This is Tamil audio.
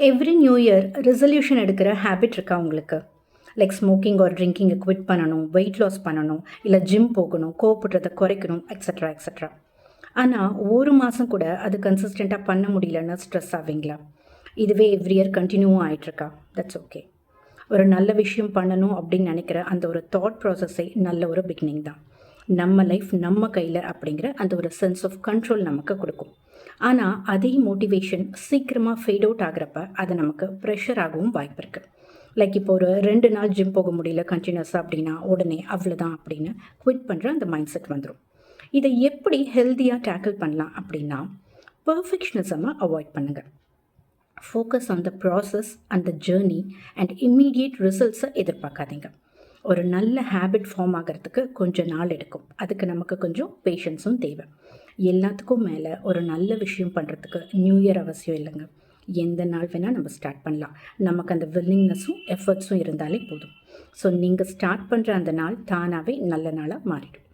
எவ்ரி நியூ இயர் ரெசல்யூஷன் எடுக்கிற ஹேபிட் இருக்கா உங்களுக்கு? லைக் ஸ்மோக்கிங் ஆர் ட்ரிங்கிங்கை குவிட் பண்ணணும், வெயிட் லாஸ் பண்ணணும், இல்லை ஜிம் போகணும், கோவப்படுறதை குறைக்கணும், எக்ஸட்ரா எக்ஸட்ரா. ஆனால் ஒரு மாதம் கூட அது கன்சிஸ்டண்ட்டாக பண்ண முடியலன்னா ஸ்ட்ரெஸ் ஆவீங்களா? இதுவே எவ்ரி இயர் கண்டினியூவும் ஆகிட்டுருக்கா? That's okay. ஒரு நல்ல விஷயம் பண்ணணும் அப்படின்னு நினைக்கிற அந்த ஒரு தாட் ப்ராசஸே நல்ல ஒரு பிகினிங் தான். நம்ம லைஃப் நம்ம கையில் அப்படிங்கிற அந்த ஒரு சென்ஸ் ஆஃப் கண்ட்ரோல் நமக்கு கொடுக்கும். ஆனால் அதே மோட்டிவேஷன் சீக்கிரமாக ஃபேட் அவுட் ஆகிறப்ப அது நமக்கு ப்ரெஷர் ஆகவும் வாய்ப்பு இருக்குது. லைக் இப்போ ஒரு 2 நாள் ஜிம் போக முடியல கண்டினியூஸாக அப்படின்னா உடனே அவ்வளோதான் அப்படின்னு குவிட் பண்ணுற அந்த மைண்ட் செட் வந்துடும். இதை எப்படி ஹெல்த்தியாக டேக்கிள் பண்ணலாம் அப்படின்னா, பர்ஃபெக்ஷனிசமை அவாய்ட் பண்ணுங்கள். Focus on the process and the journey and immediate ரிசல்ட்ஸை எதிர்பார்க்காதீங்க. ஒரு நல்ல ஹேபிட் ஃபார்ம் ஆகிறதுக்கு கொஞ்சம் நாள் எடுக்கும். அதுக்கு நமக்கு கொஞ்சம் பேஷன்ஸும் தேவை. எல்லாத்துக்கும் மேலே ஒரு நல்ல விஷயம் பண்ணுறதுக்கு நியூ இயர் அவசியம் இல்லைங்க. எந்த நாள் வேணால் நம்ம ஸ்டார்ட் பண்ணலாம். நமக்கு அந்த வில்லிங்னஸும் எஃபர்ட்ஸும் இருந்தாலே போதும். ஸோ நீங்கள் ஸ்டார்ட் பண்ணுற அந்த நாள் தானாகவே நல்ல நாளாக மாறிடும்.